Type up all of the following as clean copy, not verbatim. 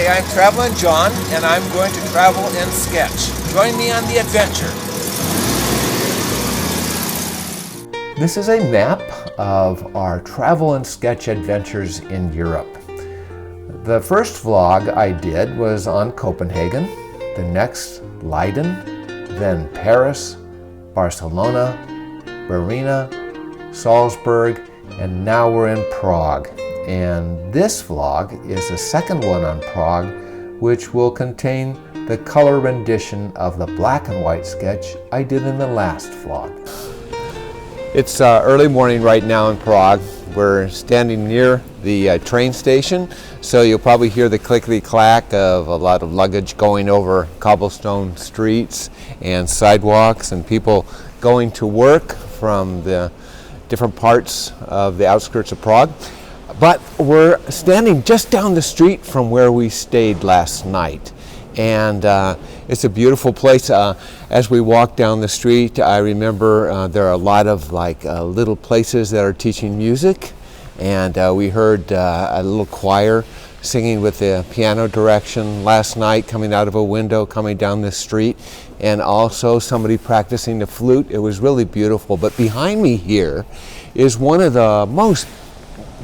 Hey, I'm Traveling John, and I'm going to travel and sketch. Join me on the adventure. This is a map of our travel and sketch adventures in Europe. The first vlog I did was on Copenhagen, the next Leiden, then Paris, Barcelona, Verona, Salzburg, and now we're in Prague. And this vlog is the second one on Prague, which will contain the color rendition of the black and white sketch I did in the last vlog. It's early morning right now in Prague. We're standing near the train station, so you'll probably hear the clickety-clack of a lot of luggage going over cobblestone streets and sidewalks and people going to work from the different parts of the outskirts of Prague. But we're standing just down the street from where we stayed last night. And it's a beautiful place. As we walk down the street, I remember there are a lot of little places that are teaching music. And we heard a little choir singing with the piano direction last night, coming out of a window, coming down the street. And also somebody practicing the flute. It was really beautiful. But behind me here is one of the most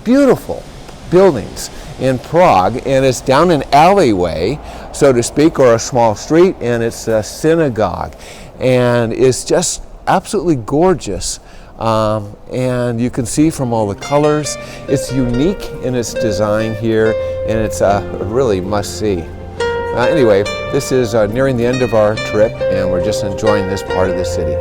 beautiful buildings in Prague, and it's down an alleyway, so to speak, or a small street, and it's a synagogue, and it's just absolutely gorgeous. And you can see from all the colors, it's unique in its design here, and it's a really must-see. Anyway, this is nearing the end of our trip, and we're just enjoying this part of the city.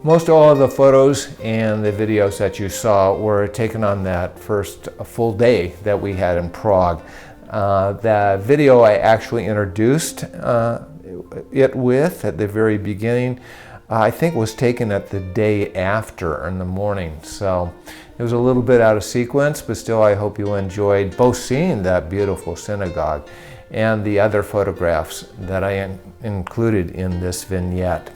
Most all of the photos and the videos that you saw were taken on that first full day that we had in Prague. The video I actually introduced it with at the very beginning, I think was taken at the day after in the morning. So it was a little bit out of sequence, but still I hope you enjoyed both seeing that beautiful synagogue and the other photographs that I included in this vignette.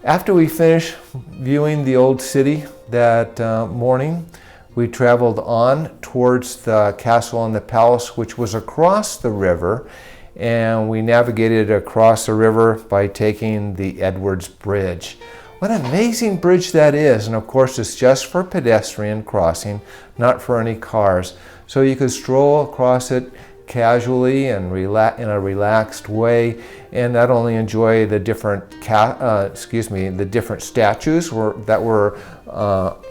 After we finished viewing the old city that morning, we traveled on towards the castle and the palace, which was across the river, and we navigated across the river by taking the Edwards Bridge. What an amazing bridge that is, and of course it's just for pedestrian crossing, not for any cars. So you could stroll across it casually and in a relaxed way, and not only enjoy the different different statues that were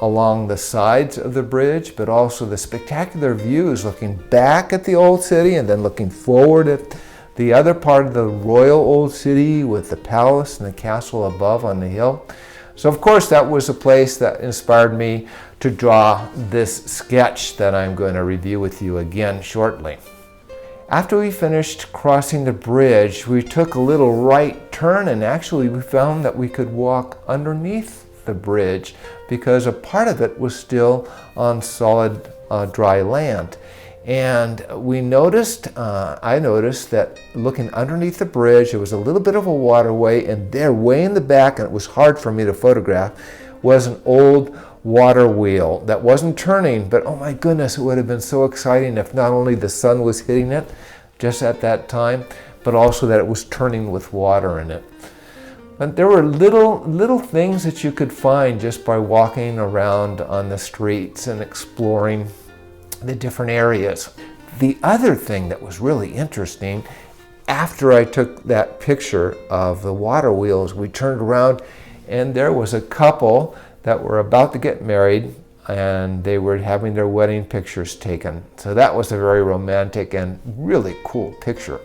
along the sides of the bridge, but also the spectacular views looking back at the old city and then looking forward at the other part of the royal old city with the palace and the castle above on the hill. So of course that was a place that inspired me to draw this sketch that I'm going to review with you again shortly. After we finished crossing the bridge, we took a little right turn, and actually we found that we could walk underneath the bridge because a part of it was still on solid dry land. And we noticed, I noticed that looking underneath the bridge, there was a little bit of a waterway, and there way in the back, and it was hard for me to photograph, was an old water wheel that wasn't turning, but oh my goodness, it would have been so exciting if not only the sun was hitting it just at that time, but also that it was turning with water in it. But there were little things that you could find just by walking around on the streets and exploring the different areas. The other thing that was really interesting, after I took that picture of the water wheels, we turned around and there was a couple that were about to get married, and they were having their wedding pictures taken. So that was a very romantic and really cool picture.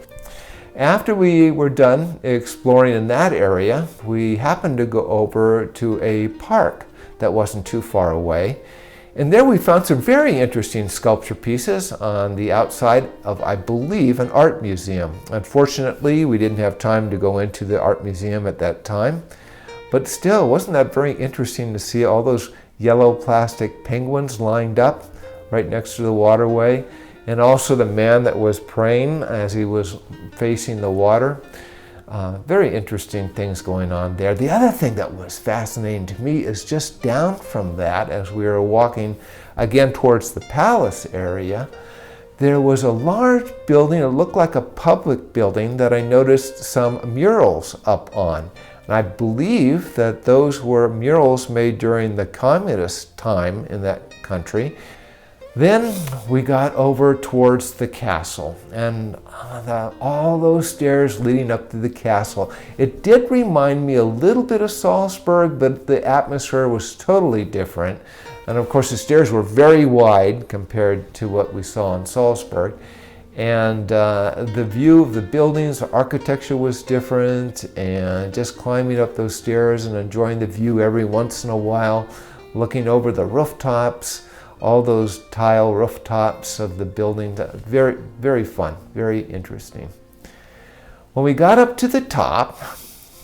After we were done exploring in that area, we happened to go over to a park that wasn't too far away. And there we found some very interesting sculpture pieces on the outside of, I believe, an art museum. Unfortunately, we didn't have time to go into the art museum at that time. But still, wasn't that very interesting to see all those yellow plastic penguins lined up right next to the waterway, and also the man that was praying as he was facing the water. Very interesting things going on there. The other thing that was fascinating to me is just down from that, as we were walking again towards the palace area, there was a large building. It looked like a public building that I noticed some murals up on. And I believe that those were murals made during the communist time in that country. Then we got over towards the castle, and all those stairs leading up to the castle. It did remind me a little bit of Salzburg, but the atmosphere was totally different. And of course the stairs were very wide compared to what we saw in Salzburg. And the view of the buildings, the architecture was different, and just climbing up those stairs and enjoying the view every once in a while, looking over the rooftops, all those tile rooftops of the building. Very, very fun, very interesting. When we got up to the top,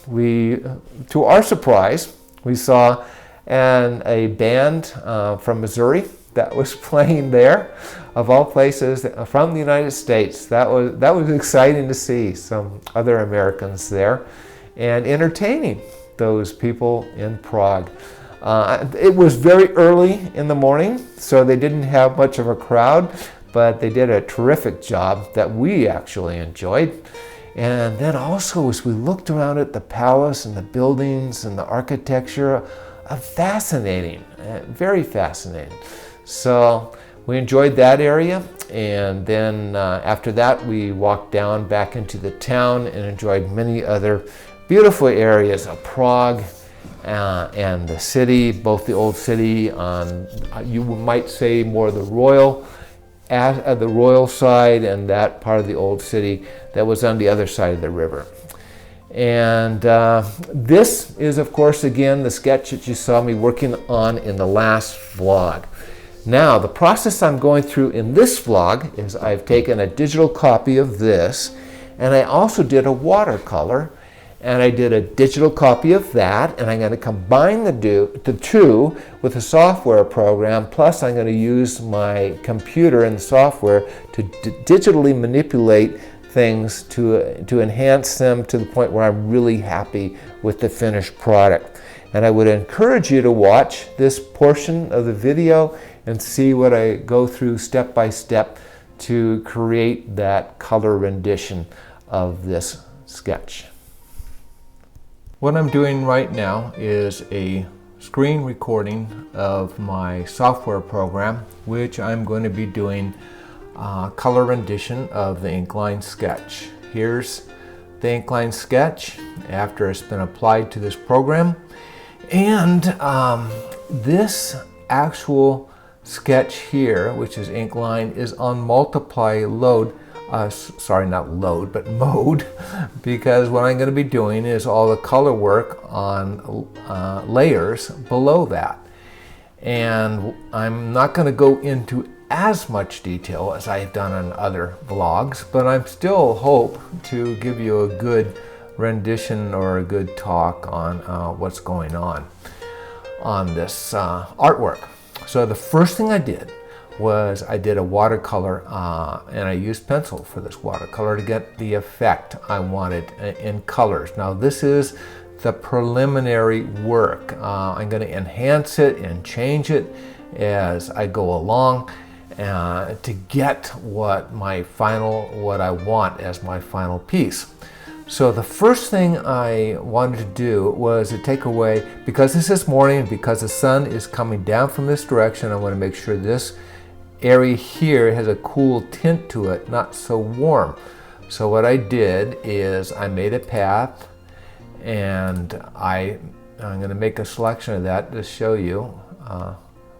to our surprise, we saw a band from Missouri that was playing there, of all places, from the United States. That was exciting to see some other Americans there and entertaining those people in Prague. It was very early in the morning, so they didn't have much of a crowd, but they did a terrific job that we actually enjoyed. And then also, as we looked around at the palace and the buildings and the architecture, fascinating, very fascinating. So we enjoyed that area, and then after that we walked down back into the town and enjoyed many other beautiful areas of Prague and the city, both the old city on, you might say, more the royal side, and that part of the old city that was on the other side of the river. And this is, of course, again, the sketch that you saw me working on in the last vlog. Now, the process I'm going through in this vlog is I've taken a digital copy of this, and I also did a watercolor, and I did a digital copy of that, and I'm going to combine the two with a software program, plus I'm going to use my computer and the software to digitally manipulate things to enhance them to the point where I'm really happy with the finished product. And I would encourage you to watch this portion of the video and see what I go through step by step to create that color rendition of this sketch. What I'm doing right now is a screen recording of my software program, which I'm going to be doing color rendition of the Inkline sketch. Here's the Inkline sketch after it's been applied to this program, and this actual sketch here, which is Inkline, is on multiply mode, because what I'm going to be doing is all the color work on layers below that. And I'm not going to go into as much detail as I've done on other vlogs, but I still hope to give you a good rendition or a good talk on what's going on this artwork. So the first thing I did was I did a watercolor, and I used pencil for this watercolor to get the effect I wanted in colors. Now this is the preliminary work. I'm going to enhance it and change it as I go along to get what I want as my final piece. So the first thing I wanted to do was to take away, because this is morning, because the sun is coming down from this direction, I want to make sure this area here has a cool tint to it, not so warm. So what I did is I made a path, and I'm going to make a selection of that to show you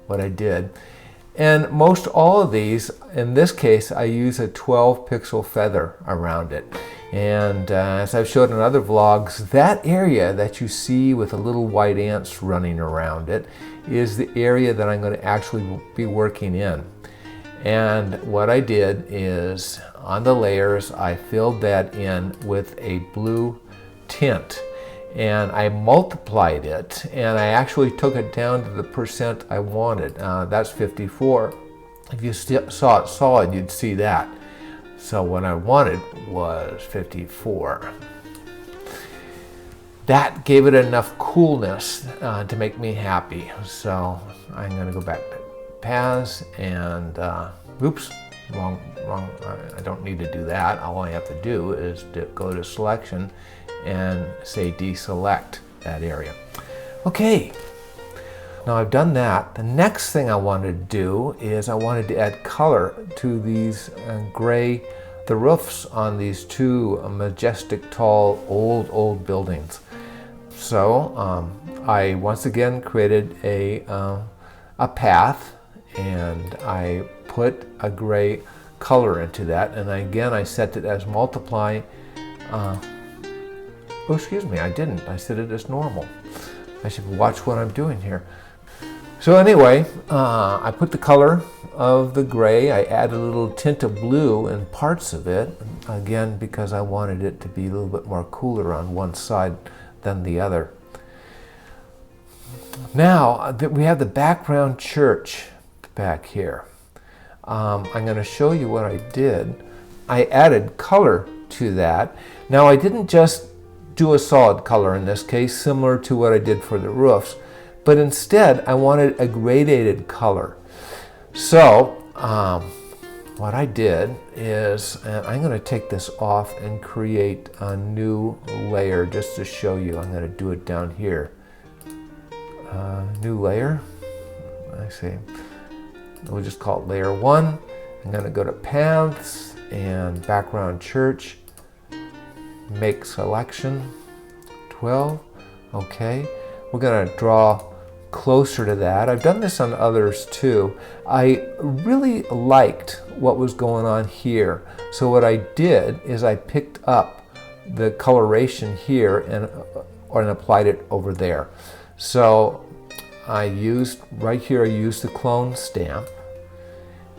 what I did. And most all of these, in this case, I use a 12 pixel feather around it. And as I've showed in other vlogs, that area that you see with the little white ants running around it is the area that I'm going to actually be working in. And what I did is, on the layers, I filled that in with a blue tint. And I multiplied it, and I actually took it down to the percent I wanted. That's 54. If you saw it solid, you'd see that. So what I wanted was 54. That gave it enough coolness to make me happy. So I'm going to go back to paths and, oops, wrong. I don't need to do that. All I have to do is to go to selection and say deselect that area. Okay, now I've done that. The next thing I wanted to do is I wanted to add color to these the roofs on these two majestic, tall, old buildings. So I once again created a path, and I put a gray color into that, and again I set it as multiply. Oh, excuse me, I didn't. I set it as normal. I should watch what I'm doing here. So anyway, I put the color of the gray. I added a little tint of blue in parts of it, again, because I wanted it to be a little bit more cooler on one side than the other. Now, we have the background church back here. I'm going to show you what I did. I added color to that. Now, I didn't just do a solid color in this case, similar to what I did for the roofs, but instead I wanted a gradated color. So what I did is, and I'm going to take this off and create a new layer just to show you. I'm going to do it down here. New layer. I say, we'll just call it layer 1. I'm going to go to paths and background church. Make selection 12. Okay, we're going to draw closer to that. I've done this on others too. I really liked what was going on here, so what I did is I picked up the coloration here and applied it over there. So I used, right here I used the clone stamp,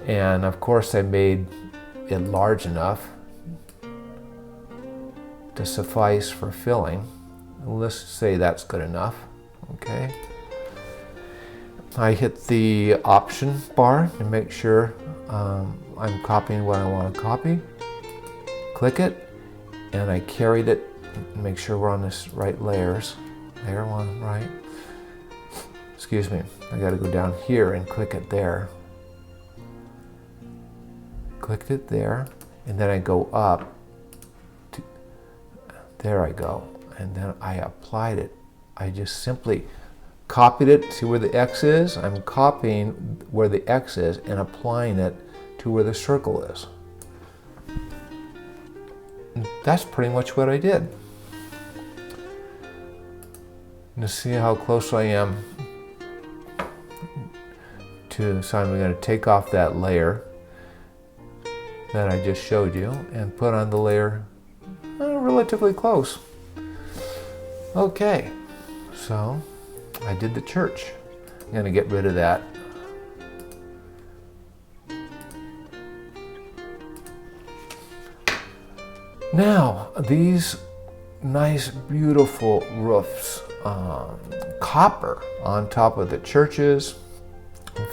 and of course I made it large enough to suffice for filling. Let's say that's good enough. Okay. I hit the option bar to make sure I'm copying what I want to copy. Click it, and I carried it. Make sure we're on this right layers. Layer one, right. Excuse me. I got to go down here and click it there. Clicked it there, and then I go up. There I go, and then I applied it. I just simply copied it to where the X is. I'm copying where the X is and applying it to where the circle is. And that's pretty much what I did. To see how close I am to, so I'm going to take off that layer that I just showed you and put on the layer relatively close. Okay, so I did the church. I'm going to get rid of that. Now, these nice, beautiful roofs, copper on top of the churches.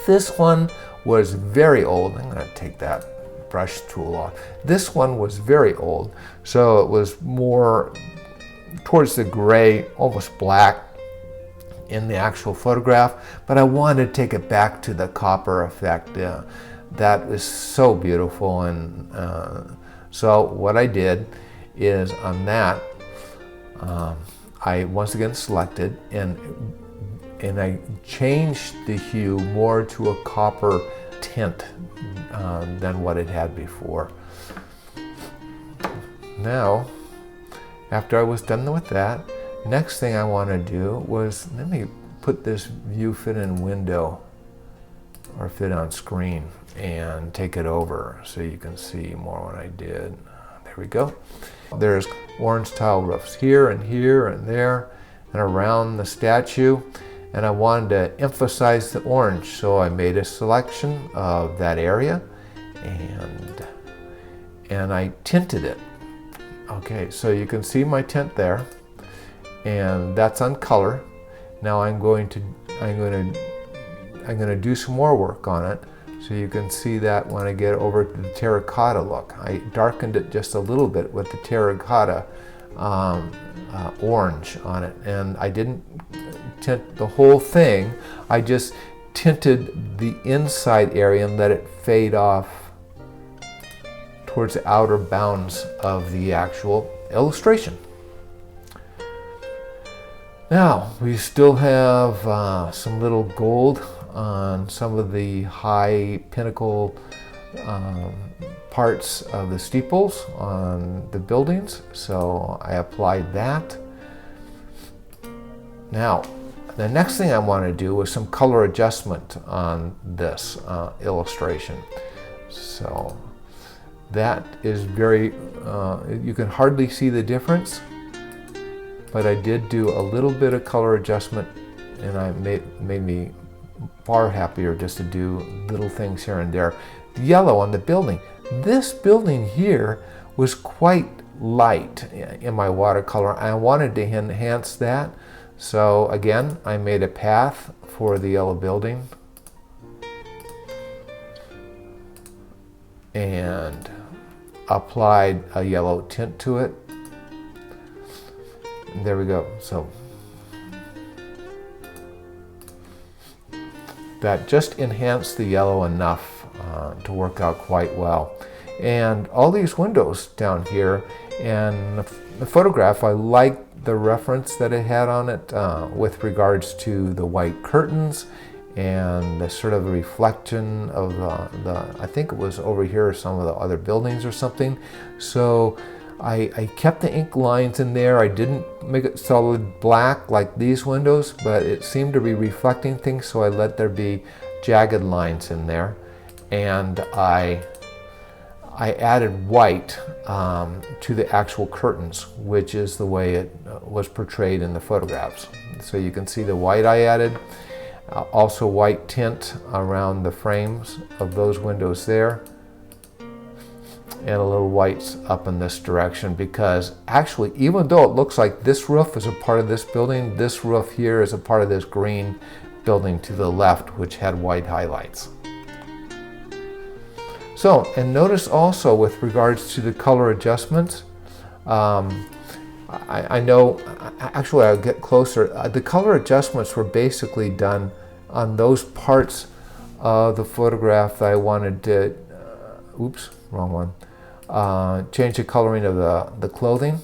This one was very old. I'm going to take that brush tool off. This one was very old, so it was more towards the gray, almost black in the actual photograph, but I wanted to take it back to the copper effect. That is so beautiful, and so what I did is on that, I once again selected and I changed the hue more to a copper tint than what it had before. Now, after I was done with that, next thing I want to do was, let me put this view fit in window or fit on screen and take it over so you can see more what I did. There we go. There's orange tile roofs here and there and around the statue, and I wanted to emphasize the orange, so I made a selection of that area and I tinted it. Okay, so you can see my tint there, and that's on color. Now I'm going to do some more work on it, so you can see that when I get over to the terracotta look. I darkened it just a little bit with the terracotta orange on it, and I didn't tint the whole thing. I just tinted the inside area and let it fade off towards the outer bounds of the actual illustration. Now, we still have some little gold on some of the high pinnacle parts of the steeples on the buildings, so I applied that. Now, the next thing I want to do is some color adjustment on this illustration. So that is very, you can hardly see the difference, but I did do a little bit of color adjustment, and I made me far happier just to do little things here and there. The yellow on the building. This building here was quite light in my watercolor. I wanted to enhance that. So again, I made a path for the yellow building and applied a yellow tint to it. And there we go. So that just enhanced the yellow enough to work out quite well. And all these windows down here, and the photograph, I liked the reference that it had on it with regards to the white curtains and the sort of reflection of I think it was over here, some of the other buildings or something. So I kept the ink lines in there. I didn't make it solid black like these windows, but it seemed to be reflecting things, so I let there be jagged lines in there. And I I added white to the actual curtains, which is the way it was portrayed in the photographs. So you can see the white I added, also white tint around the frames of those windows there, and a little whites up in this direction, because actually, even though it looks like this roof is a part of this building, this roof here is a part of this green building to the left, which had white highlights. So, and notice also with regards to the color adjustments, I know, actually I'll get closer. The color adjustments were basically done on those parts of the photograph that I wanted to, oops, wrong one, change the coloring of the clothing.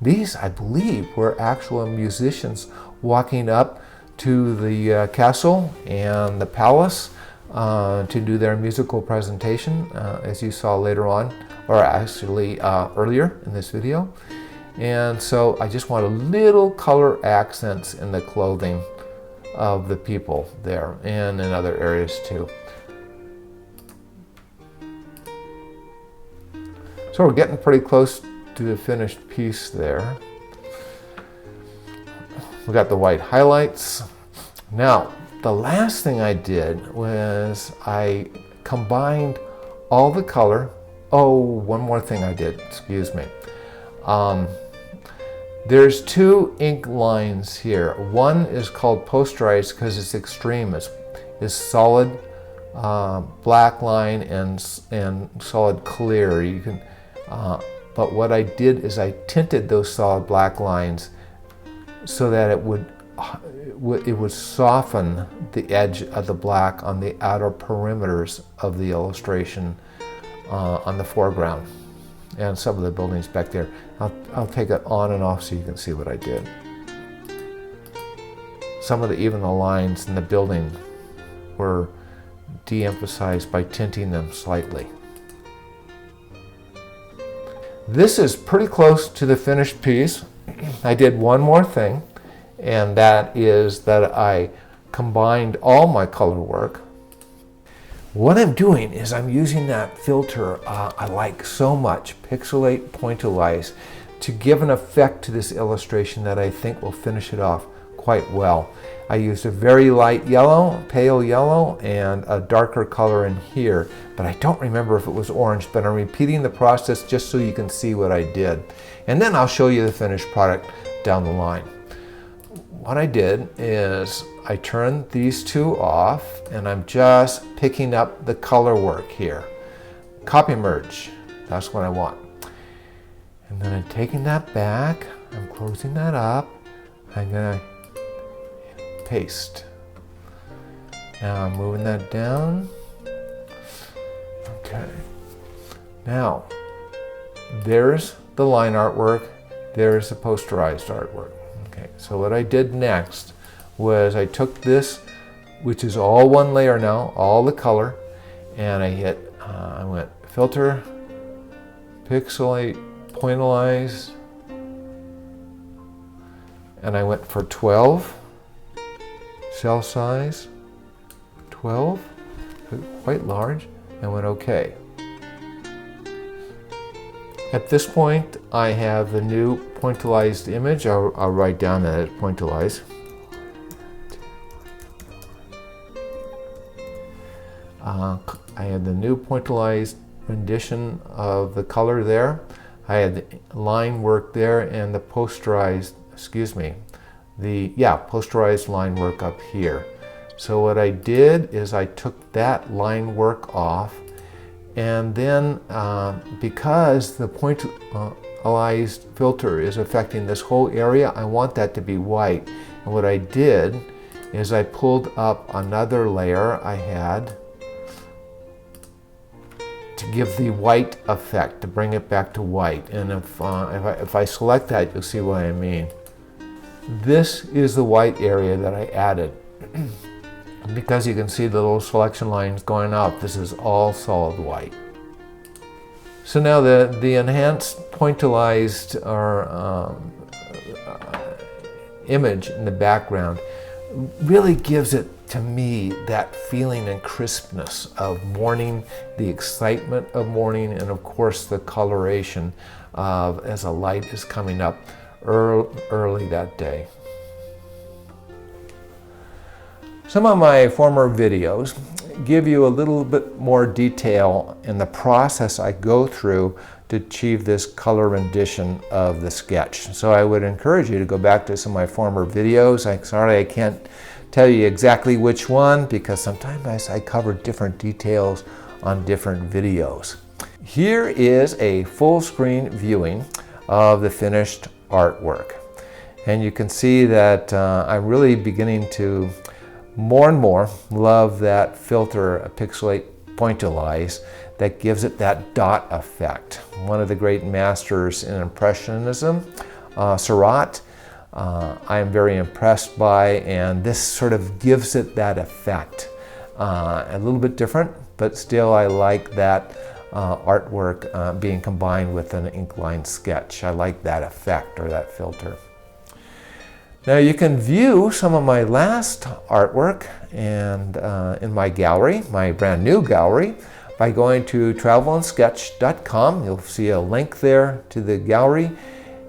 These, I believe, were actual musicians walking up to the castle and the palace to do their musical presentation, as you saw later on, or actually earlier in this video. And so I just wanted little color accents in the clothing of the people there and in other areas too. So we're getting pretty close to the finished piece there. We got the white highlights. Now, the last thing I did was I combined all the color. Oh, one more thing I did, excuse me. There's two ink lines here. One is called posterized because it's extreme. It's solid black line and solid clear. You can, but what I did is I tinted those solid black lines so that it would soften the edge of the black on the outer perimeters of the illustration on the foreground and some of the buildings back there. I'll take it on and off so you can see what I did. Some of even the lines in the building were de-emphasized by tinting them slightly. This is pretty close to the finished piece. I did one more thing, and that is that I combined all my color work. What I'm doing is I'm using that filter I like so much, Pixelate Pointilize, to give an effect to this illustration that I think will finish it off quite well. I used a very light yellow, pale yellow, and a darker color in here, but I don't remember if it was orange, but I'm repeating the process just so you can see what I did. And then I'll show you the finished product down the line. What I did is I turned these two off, and I'm just picking up the color work here. Copy merge, that's what I want. And then I'm taking that back, I'm closing that up, I'm gonna paste. Now I'm moving that down. Okay. Now, there's the line artwork, there's the posterized artwork. Okay, so what I did next was I took this, which is all one layer now, all the color, and I hit, I went filter, pixelate, pointilize, and I went for 12, cell size, 12, quite large, and went OK. At this point, I have the new pointillized image. I'll write down that it's pointillized. I had the new pointillized rendition of the color there. I had the line work there and the posterized, posterized line work up here. So what I did is I took that line work off, and then because the pointillized filter is affecting this whole area, I want that to be white. And what I did is I pulled up another layer I had to give the white effect, to bring it back to white. And if I select that, you'll see what I mean. This is the white area that I added. Because you can see the little selection lines going up, this is all solid white. So now the enhanced pointillized image in the background really gives it, to me, that feeling and crispness of morning, the excitement of morning, and of course the coloration as the light is coming up early that day. Some of my former videos give you a little bit more detail in the process I go through to achieve this color rendition of the sketch. So I would encourage you to go back to some of my former videos. Sorry I can't tell you exactly which one, because sometimes I cover different details on different videos. Here is a full screen viewing of the finished artwork. And you can see that I'm really beginning to more and more love that filter, Pixelate Pointillise, that gives it that dot effect. One of the great masters in Impressionism, Seurat, I am very impressed by, and this sort of gives it that effect. A little bit different, but still I like that artwork being combined with an ink line sketch. I like that effect, or that filter. Now you can view some of my last artwork and in my gallery, my brand new gallery, by going to TravelnSketch.com. You'll see a link there to the gallery.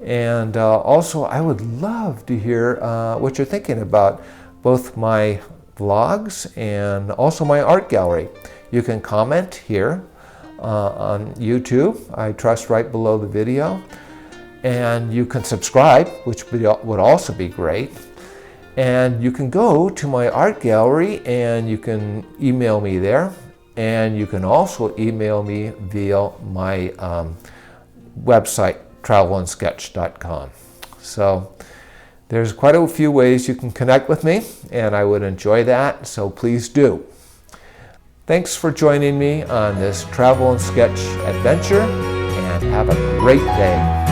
And also I would love to hear what you're thinking about both my vlogs and also my art gallery. You can comment here on YouTube, I trust, right below the video. And you can subscribe, which would also be great. And you can go to my art gallery and you can email me there. And you can also email me via my website, TravelnSketch.com. So there's quite a few ways you can connect with me, and I would enjoy that, so please do. Thanks for joining me on this Travel and Sketch adventure, and have a great day.